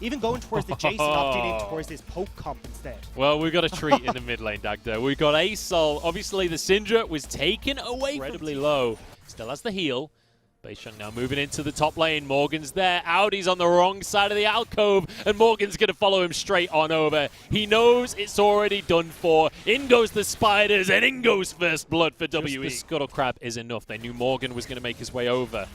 even going towards the Jason, opting in towards this poke comp instead. Well, we've got a treat in the mid lane, Dagda. We've got Asol. Obviously, the Syndra was taken away incredibly low. Still has the heal. Beisheng now moving into the top lane. Morgan's there. Audi's on the wrong side of the alcove, and Morgan's going to follow him straight on over. He knows it's already done for. In goes the spiders, and in goes first blood for WE. The scuttle crab is enough. They knew Morgan was going to make his way over.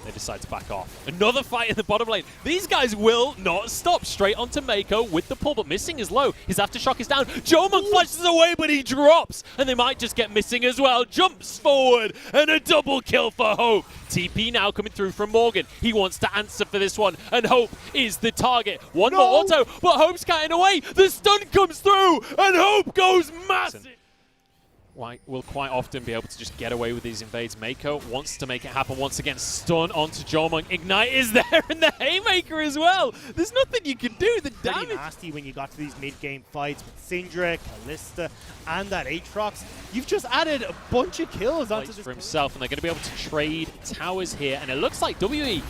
They decide to back off. Another fight in the bottom lane. These guys will not stop. Straight onto Mako with the pull, but Missing is low. His aftershock is down. Jomung flashes away, but he drops. And they might just get Missing as well. Jumps forward, and a double kill for Hope. TP now coming through from Morgan. He wants to answer for this one, and Hope is the target. One more auto, but Hope's cutting away. The stun comes through, and Hope goes massive. Will quite often be able to just get away with these invades. Mako wants to make it happen once again. Stun onto Jomung. Ignite is there, and the Haymaker as well. There's nothing you can do. The damage. Pretty nasty when you got to these mid-game fights with Syndra, Kalista, and that Aatrox. You've just added a bunch of kills onto this for himself, and they're going to be able to trade towers here. And it looks like WE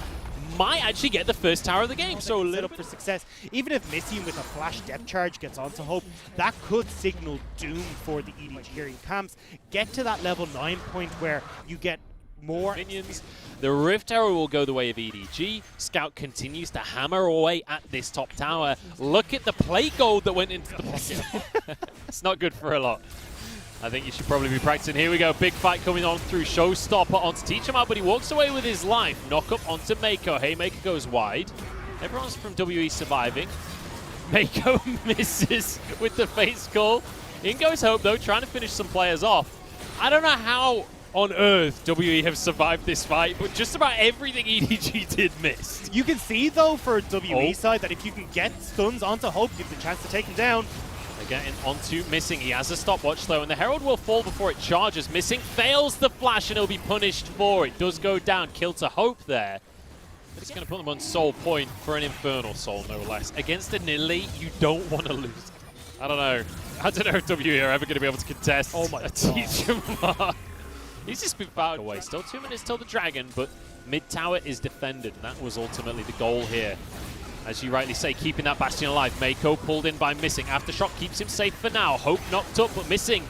might actually get the first tower of the game. So a little up for success. Even if Missing with a flash depth charge gets onto Hope, that could signal doom for the EDG here in camps. Get to that level 9 point where you get more minions. The Rift Arrow will go the way of EDG. Scout continues to hammer away at this top tower. Look at the plate gold that went into the pocket. It's not good for a lot. I think you should probably be practicing. Here we go. Big fight coming on through. Showstopper onto Teach him out, but he walks away with his life. Knock up onto Mako. Haymaker goes wide. Everyone's from WE surviving. Mako misses with the face call. In goes Hope, though, trying to finish some players off. I don't know how on earth WE have survived this fight, but just about everything EDG did missed. You can see, though, for WE side, that if you can get stuns onto Hope, you have the chance to take him down. Getting onto Missing. He has a stopwatch though, and the Herald will fall before it charges. Missing fails the flash, and he'll be punished for it. Does go down. Kill to Hope there. But it's going to put them on soul point for an Infernal Soul, no less. Against a Nilly, you don't want to lose. I don't know. I don't know if WE are ever going to be able to contest a Teach him. He's just been fouled away. Still 2 minutes till the Dragon, but mid tower is defended, and that was ultimately the goal here. As you rightly say, keeping that Bastion alive. Mako pulled in by Missing. Aftershock keeps him safe for now. Hope knocked up, but Missing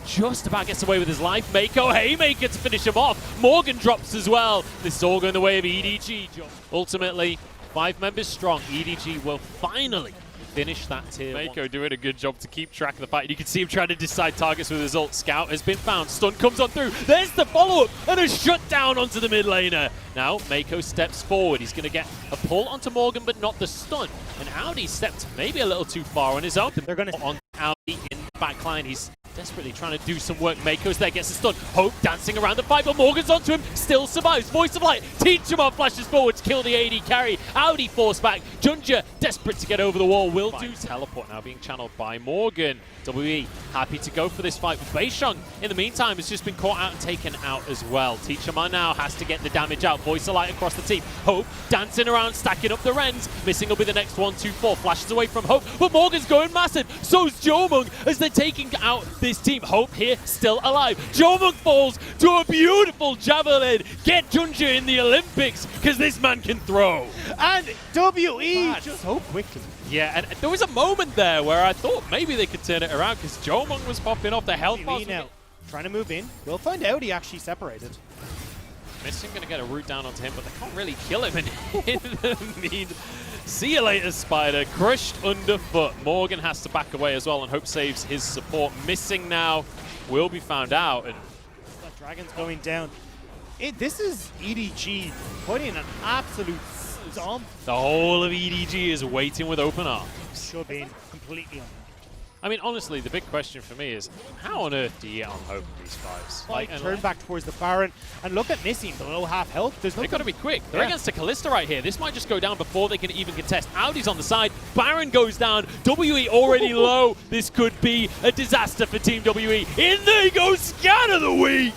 just about gets away with his life. Mako Haymaker to finish him off. Morgan drops as well. This is all going the way of EDG. Ultimately, 5 members strong. EDG will finally finish that tier. Mako doing a good job to keep track of the fight. You can see him trying to decide targets with his ult. Scout has been found. Stun comes on through. There's the follow-up and a shutdown onto the mid laner. Now Mako steps forward. He's going to get a pull onto Morgan, but not the stun. And Audi stepped maybe a little too far on his own. They're going to on Audi in the backline. He's desperately trying to do some work. Mako's there, gets a stun. Hope dancing around the fight, but Morgan's onto him. Still survives. Voice of Light. Teach him off, flashes forward to kill the AD carry. Audi forced back. Junja desperate to get over the wall. Will do. Teleport now being channeled by Morgan. WE happy to go for this fight with Beisheng. In the meantime, has just been caught out and taken out as well. Teacherman now has to get the damage out. Voice of Light across the team. Hope dancing around, stacking up the Rens. Missing will be the next 1-2-4. Flashes away from Hope, but Morgan's going massive. So's Jomung as they're taking out this team. Hope here still alive. Jomung falls to a beautiful javelin. Get Junja in the Olympics because this man can throw. And WE just so quickly. Yeah, and there was a moment there where I thought maybe they could turn it around because Jomung was popping off. The health bar now trying to move in. We'll find out he actually separated. Missing going to get a root down onto him, but they can't really kill him in the mean. See you later, Spider. Crushed underfoot. Morgan has to back away as well, and Hope saves his support. Missing now will be found out. And that Dragon's going down. This is EDG putting an absolute stomp. The whole of EDG is waiting with open arms. Should be completely on. I mean, honestly, the big question for me is, how on earth do you get on Hope in these fights? Turn back towards the Baron, and look at Missing, below half health. They've got to be quick. They're against a Kalista right here. This might just go down before they can even contest. Audi's on the side. Baron goes down. WE already low. This could be a disaster for Team WE. In they go, Scan of the Week!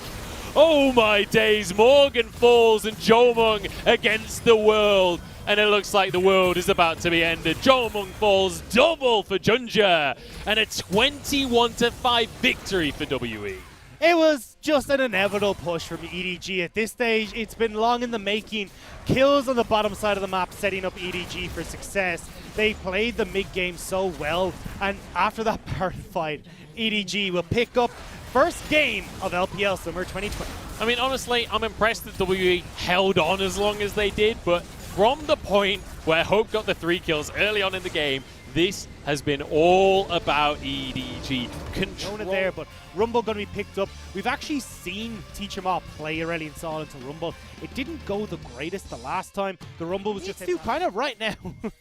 Oh my days, Morgan falls and Jomung against the world. And it looks like the world is about to be ended. Jomung falls, double for Junja, and a 21-5 victory for WE. It was just an inevitable push from EDG at this stage. It's been long in the making. Kills on the bottom side of the map, setting up EDG for success. They played the mid game so well, and after that Baron fight, EDG will pick up first game of LPL Summer 2020. I mean, honestly, I'm impressed that WWE held on as long as they did, but from the point where Hope got the 3 kills early on in the game, this has been all about EDG. Control it there, but Rumble going to be picked up. We've actually seen Teach 'em All play Aurelion Sol into Rumble. It didn't go the greatest the last time. The Rumble was just kind of right now.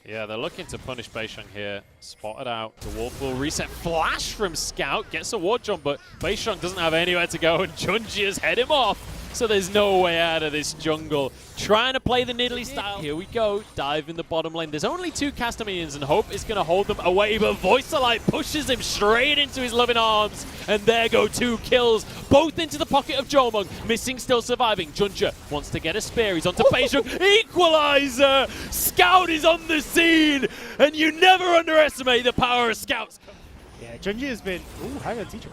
Yeah, they're looking to punish Beishang here. Spotted out. The Wolf will reset. Flash from Scout. Gets a ward jump, but Beishang doesn't have anywhere to go, and Junji has head him off. So there's no way out of this jungle. Trying to play the Nidalee style. Here we go. Dive in the bottom lane. There's only 2 caster minions, and Hope is going to hold them away, but VoiceLight pushes him straight into his loving arms. And there go 2 kills, both into the pocket of Jomung. Missing still surviving. Junja wants to get a spear. He's onto Beishang. Equalizer! Scout is on the scene, and you never underestimate the power of Scouts. Yeah, Junji has been... Ooh, hang on, Teacher.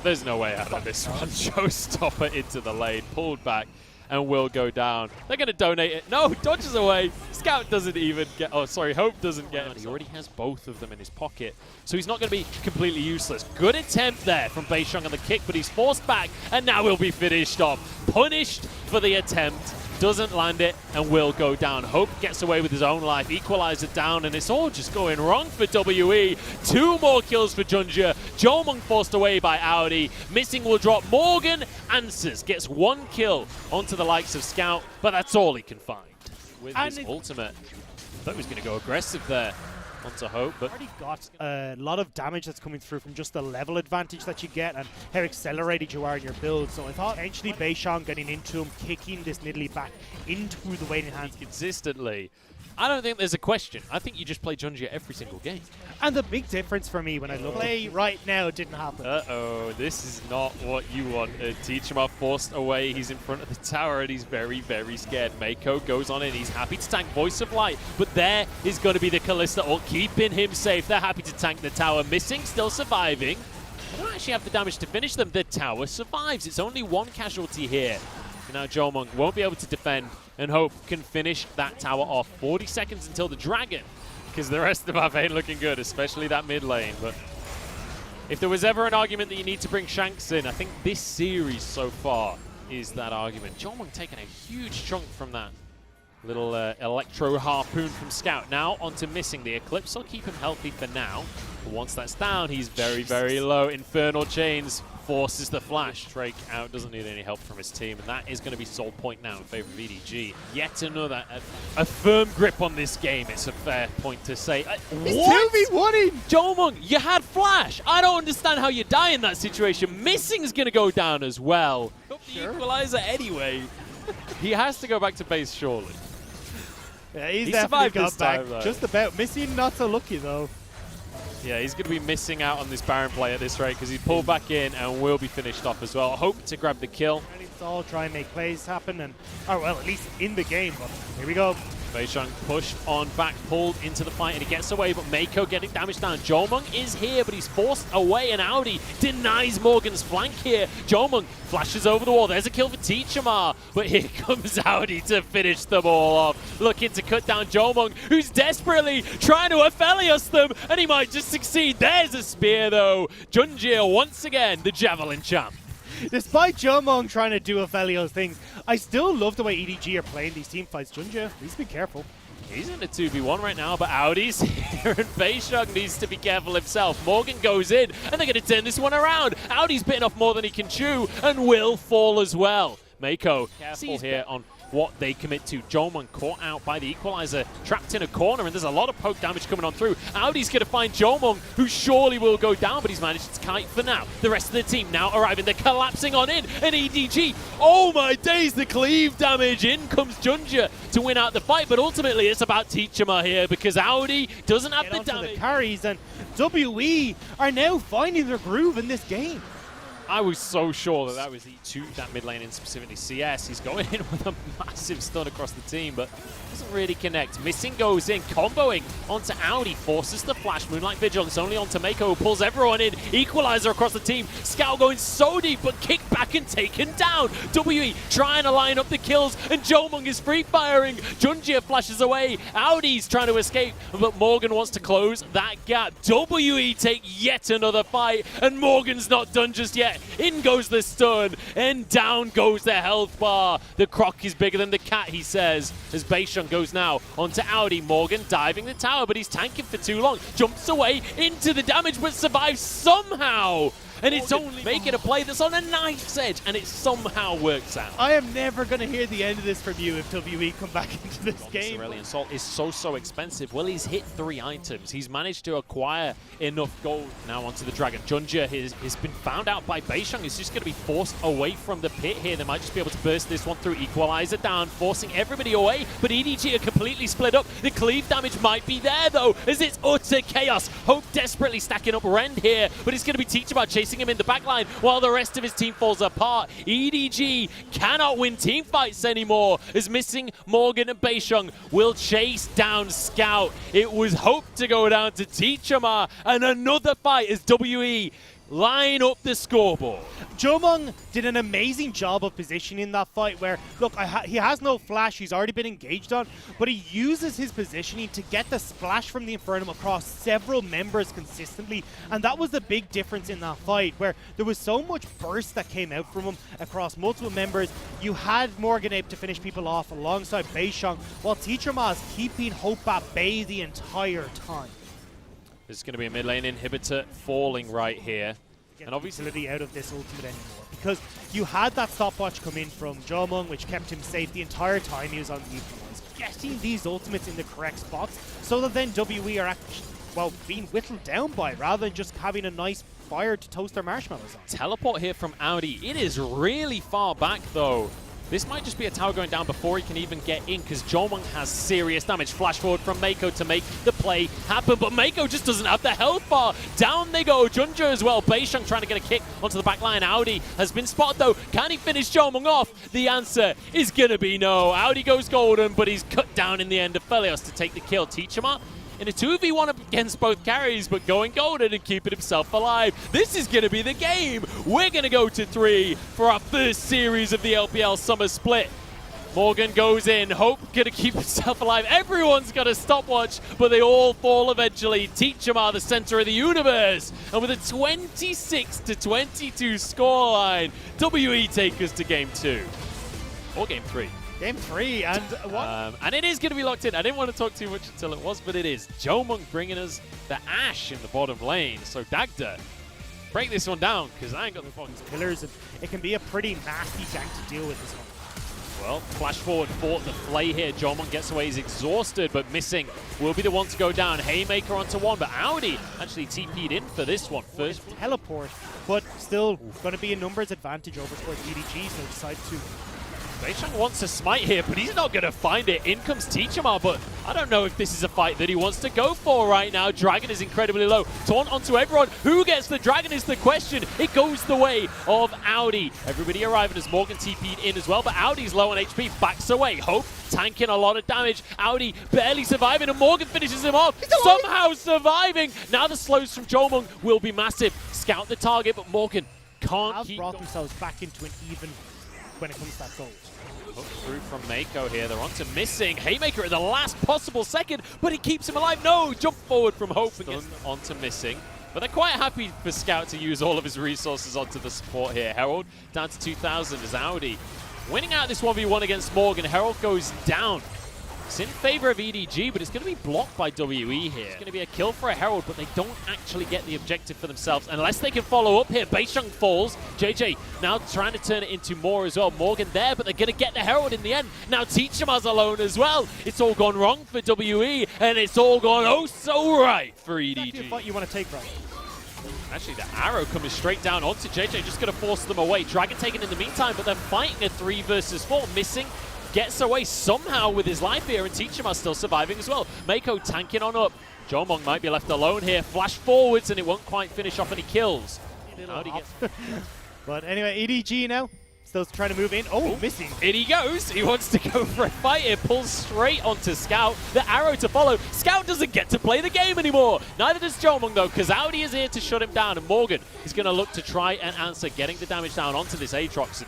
There's no way out of this one. Showstopper into the lane, pulled back, and will go down. They're going to donate it. No, dodges away. Scout doesn't even get... Oh, sorry, Hope doesn't get it. He already has both of them in his pocket, so he's not going to be completely useless. Good attempt there from Beishang on the kick, but he's forced back, and now he'll be finished off. Punished for the attempt. Doesn't land it and will go down. Hope gets away with his own life. Equalizer down, and it's all just going wrong for WE. 2 more kills for Junja. Jomung forced away by Audi. Missing will drop. Morgan answers. Gets 1 kill onto the likes of Scout, but that's all he can find with his ultimate. I thought he was going to go aggressive there onto Hope, but already got a lot of damage that's coming through from just the level advantage that you get and how accelerated you are in your build. So I thought potentially Beishang getting into him, kicking this Nidalee back into the waiting hands consistently. I don't think there's a question. I think you just play Junji every single game. And the big difference for me when I look play right now didn't happen. Uh-oh, this is not what you want. Teach 'em All forced away. He's in front of the tower and he's very, very scared. Mako goes on in. He's happy to tank Voice of Light, but there is going to be the Kalista ult keeping him safe. They're happy to tank the tower. Missing, still surviving. They don't actually have the damage to finish them. The tower survives. It's only 1 casualty here. And now Jomung won't be able to defend, and Hope can finish that tower off. 40 seconds until the Dragon, because the rest of the map ain't looking good, especially that mid lane. But if there was ever an argument that you need to bring Shanks in, I think this series so far is that argument. Jomung taking a huge chunk from that little electro harpoon from Scout. Now onto Missing. The Eclipse will keep him healthy for now, but once that's down, he's very, very low. Infernal Chains forces the flash. Drake out, doesn't need any help from his team, and that is going to be sole point now in favor of EDG. Yet another, a firm grip on this game, it's a fair point to say. He's 2v1ing! Jomung, you had flash! I don't understand how you die in that situation. Missing's going to go down as well. Got the equalizer anyway. He has to go back to base, surely. Yeah, he's definitely got back. Time, just about. Missing, not so lucky though. Yeah, he's going to be missing out on this Baron play at this rate because he's pulled back in and will be finished off as well. Hope to grab the kill. All try and make plays happen, and oh well, at least in the game. But here we go. Beishang pushed on back, pulled into the fight, and he gets away, but Mako getting damage down. Jomung is here, but he's forced away, and Audi denies Morgan's flank here. Jomung flashes over the wall. There's a kill for Teach 'em All, but here comes Audi to finish them all off. Looking to cut down Jomung, who's desperately trying to Aphelios them, and he might just succeed. There's a spear, though. Junjie once again, the Javelin champ. Despite Jomung trying to do Aphelios things, I still love the way EDG are playing these team fights. Junja, please be careful. He's in a 2v1 right now, but Audi's here, and Beishang needs to be careful himself. Morgan goes in, and they're going to turn this one around. Audi's bitten off more than he can chew, and will fall as well. Mako careful here on what they commit to. Jomung caught out by the equalizer, trapped in a corner, and there's a lot of poke damage coming on through. Audi's going to find Jomung, who surely will go down, but he's managed to kite for now. The rest of the team now arriving. They're collapsing on in, and EDG, oh my days, the cleave damage. In comes Junja to win out the fight, but ultimately it's about Teach 'em All here because Audi doesn't have the damage. The carries, and WE are now finding their groove in this game. I was so sure that was E2, that mid lane in specifically CS. He's going in with a massive stun across the team, but doesn't really connect. Missing goes in, comboing onto Audi, forces the flash. Moonlight Vigilance only onto Mako, who pulls everyone in. Equalizer across the team. Scout going so deep, but kicked back and taken down. WE trying to line up the kills, and Jomung is free firing. Junjia flashes away. Audi's trying to escape, but Morgan wants to close that gap. WE take yet another fight, and Morgan's not done just yet. In goes the stun, and down goes the health bar. The croc is bigger than the cat, he says, as Beisheng goes now onto Audi. Morgan diving the tower, but he's tanking for too long. Jumps away into the damage, but survives somehow. And it's only making a play that's on a knife's edge, and it somehow works out. I am never going to hear the end of this from you if WE come back into this game. Aurelion Salt is so expensive. Well, he's hit 3 items. He's managed to acquire enough gold. Now onto the Dragon. Junjia has been found out by Beisheng. He's just going to be forced away from the pit here. They might just be able to burst this one through. Equalizer down, forcing everybody away, but EDG are completely split up. The cleave damage might be there, though, as it's utter chaos. Hope desperately stacking up Rend here, but it's going to be Teachable chasing him in the backline while the rest of his team falls apart. EDG cannot win team fights anymore, as missing Morgan and Beisheng will chase down Scout. It was Hope to go down to Teachable, and another fight as WE line up the scoreboard. Jomung did an amazing job of positioning that fight where, look, he has no flash, he's already been engaged on, but he uses his positioning to get the splash from the Infernum across several members consistently, and that was the big difference in that fight, where there was so much burst that came out from him across multiple members. You had Morgan able to finish people off alongside Beisheng, while Teachable is keeping Hope at bay the entire time. There's going to be a mid lane inhibitor falling right here. And obviously out of this ultimate anymore, because you had that stopwatch come in from Jomung, which kept him safe the entire time he was on the equalize. Getting these ultimates in the correct spots so that then WE are actually, well, being whittled down by, rather than just having a nice fire to toast their marshmallows on. Teleport here from Audi. It is really far back, though. This might just be a tower going down before he can even get in, because Jomung has serious damage. Flash forward from Mako to make the play happen, but Mako just doesn't have the health bar. Down they go. Junjia as well. Beisheng trying to get a kick onto the back line. Audi has been spotted, though. Can he finish Jomung off? The answer is going to be no. Audi goes golden, but he's cut down in the end of Felios to take the kill. Teachable in a 2v1 against both carries, but going golden and keeping himself alive. This is going to be the game. We're going to go to 3 for our first series of the LPL Summer Split. Morgan goes in. Hope going to keep himself alive. Everyone's got a stopwatch, but they all fall eventually. Teachable, the center of the universe. And with a 26-22 scoreline, WE take us to game 2. Or game 3. Game 3, and what? And it is going to be locked in. I didn't want to talk too much until it was, but it is. Jomung bringing us the Ashe in the bottom lane. So Dagda, break this one down, because I ain't got the fucking pillars, and it can be a pretty nasty gank to deal with this one. Well, flash forward for the play here. Jomung gets away, he's exhausted, but missing will be the one to go down. Haymaker onto one, but Audi actually TP'd in for this one first. Teleport, but still going to be a numbers advantage over towards EDG, so decide to. Beisheng wants to smite here, but he's not going to find it. In comes Teachable, but I don't know if this is a fight that he wants to go for right now. Dragon is incredibly low. Taunt onto everyone. Who gets the Dragon is the question. It goes the way of Audi. Everybody arriving as Morgan TP'd in as well, but Audi's low on HP, backs away. Hope tanking a lot of damage. Audi barely surviving, and Morgan finishes him off. Somehow surviving. Now the slows from Jomung will be massive. Scout the target, but Morgan can't keep brought themselves back into an even when it comes to that gold. Hook through from Mako here. They're onto missing. Haymaker at the last possible second, but he keeps him alive. No! Jump forward from Hope and gets onto missing. But they're quite happy for Scout to use all of his resources onto the support here. Herald down to 2,000 as Audi winning out this 1v1 against Morgan. Herald goes down. It's in favor of EDG, but it's going to be blocked by WE here. It's going to be a kill for a Herald, but they don't actually get the objective for themselves unless they can follow up here. Beisheng falls. JJ now trying to turn it into more as well. Morgan there, but they're going to get the Herald in the end. Now Teachables alone as well. It's all gone wrong for WE, and it's all gone oh so right for EDG. Exactly a fight you want to take, right? Actually, the arrow coming straight down onto JJ, just going to force them away. Dragon taken in the meantime, but they're fighting a 3 versus 4. Missing. Gets away somehow with his life here, and Teachable still surviving as well. Mako tanking on up. Jomung might be left alone here. Flash forwards, and it won't quite finish off any kills. But anyway, EDG now. Still trying to move in. Oh, missing. In he goes. He wants to go for a fight here. Pulls straight onto Scout. The arrow to follow. Scout doesn't get to play the game anymore. Neither does Jomung though, because Audi is here to shut him down. And Morgan is going to look to try and answer, getting the damage down onto this Aatrox.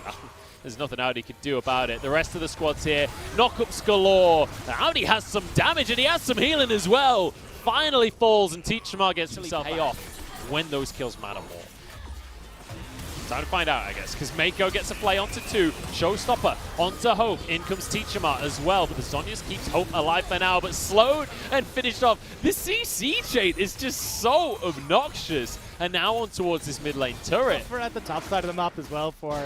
There's nothing Audi can do about it. The rest of the squad's here. Knockups galore. Audi has some damage and he has some healing as well. Finally falls and Teachama gets himself pay off when those kills matter more. Time to find out, I guess, because Mako gets a play onto 2. Showstopper onto Hope. In comes Teachama as well, but the Zhonya's keeps Hope alive for now, but slowed and finished off. The CC chain is just so obnoxious. And now on towards this mid lane turret. We're at the top side of the map as well for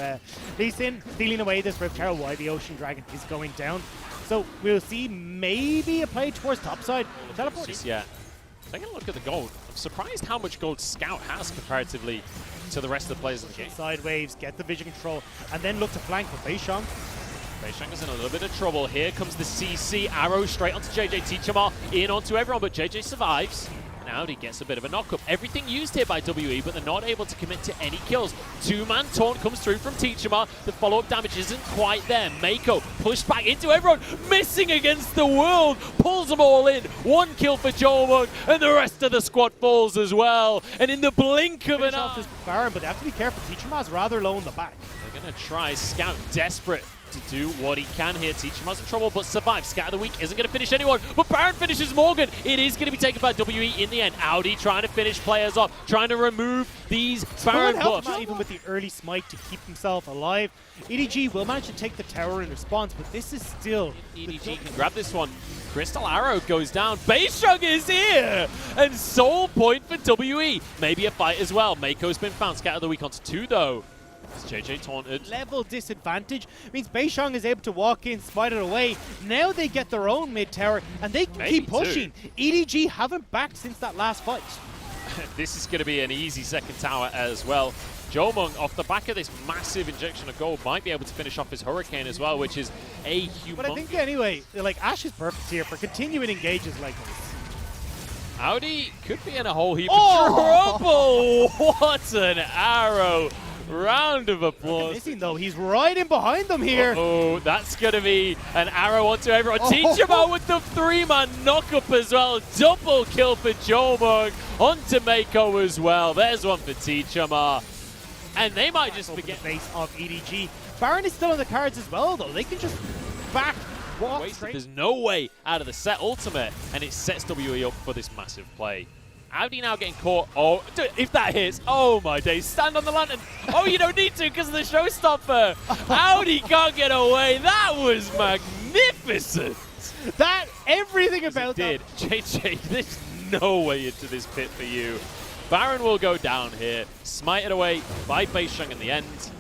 Lee Sin, stealing away this Rift Tower while the Ocean Dragon is going down. So we'll see maybe a play towards top side. Teleport. Yeah. Taking a look at the gold. I'm surprised how much gold Scout has comparatively to the rest of the players in the game. Side waves, get the vision control, and then look to flank with Beishang. Beishang is in a little bit of trouble. Here comes the CC arrow straight onto JJ. Teachama in onto everyone, but JJ survives. And Audi gets a bit of a knock-up. Everything used here by WE, but they're not able to commit to any kills. 2-man taunt comes through from Teachama. The follow-up damage isn't quite there. Mako pushed back into everyone, missing against the world. Pulls them all in. 1 kill for Jomung, and the rest of the squad falls as well. And in the blink of an eye, Baron, but they have to be careful. Teachama's rather low in the back. They're going to try. Scout desperate to do what he can here. Teachama's in trouble, but survives. Scout of the week isn't going to finish anyone, but Baron finishes Morgan. It is going to be taken by WE in the end. Audi trying to finish players off, trying to remove these Baron buffs. Even with the early smite to keep himself alive. EDG will manage to take the tower in response, but this is still... EDG can grab this one. Crystal Arrow goes down. Beishang is here! And soul point for WE. Maybe a fight as well. Mako's been found. Scout of the week onto 2 though. JJ taunted. Level disadvantage means Beishang is able to walk in, smite it away. Now they get their own mid tower and they can keep pushing. EDG haven't backed since that last fight. This is going to be an easy second tower as well. Jomung, off the back of this massive injection of gold, might be able to finish off his Hurricane as well, which is a humongous... But I think anyway, like Ashe is perfect here for continuing engages like this. Audi could be in a whole heap of trouble. What an arrow. Round of applause. Missing though, he's right in behind them here. Oh, that's going to be an arrow onto everyone. Teachama with the 3-man knock-up as well. Double kill for Jomung. Onto Mako as well. There's one for Teachama. And they might just forget the face of EDG. Baron is still on the cards as well though. They can just back walk straight. There's no way out of the set ultimate, and it sets WE up for this massive play. Audi now getting caught. Oh, dude, if that hits, oh my days. Stand on the lantern. Oh, you don't need to because of the showstopper. Audi can't get away. That was magnificent. That, everything about that. JJ, there's no way into this pit for you. Baron will go down here. Smited away by Beishang in the end.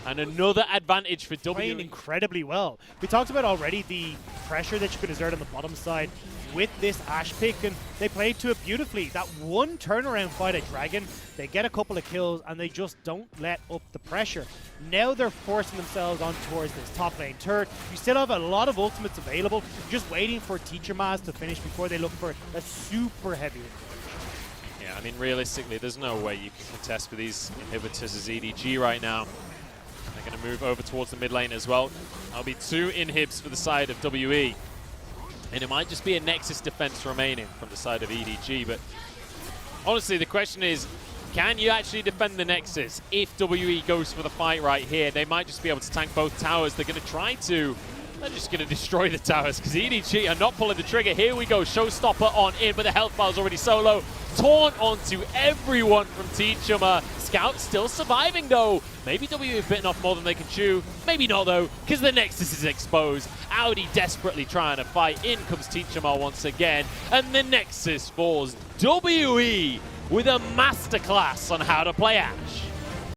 And another advantage for WE. Playing incredibly well. We talked about already the pressure that you can exert on the bottom side with this Ashe pick, and they played to it beautifully. That one turnaround fight at Dragon, they get a couple of kills and they just don't let up the pressure. Now they're forcing themselves on towards this top lane turret. You still have a lot of ultimates available, just waiting for Teachama to finish before they look for a super heavy inhibitor. Yeah, I mean realistically there's no way you can contest with these inhibitors as EDG right now. They're going to move over towards the mid lane as well. That'll be 2 inhibs for the side of WE. And it might just be a Nexus defense remaining from the side of EDG, but honestly the question is, can you actually defend the Nexus if WE goes for the fight right here? They might just be able to tank both towers. They're going to try to. They're just going to destroy the towers because EDG are not pulling the trigger. Here we go, Showstopper on in, but the health bar's already so low. Taunt onto everyone from Teachama. Scout still surviving though. Maybe WE have bitten off more than they can chew. Maybe not though, because the Nexus is exposed. Audi desperately trying to fight. In comes Teachama once again, and the Nexus falls. WE with a masterclass on how to play Ashe.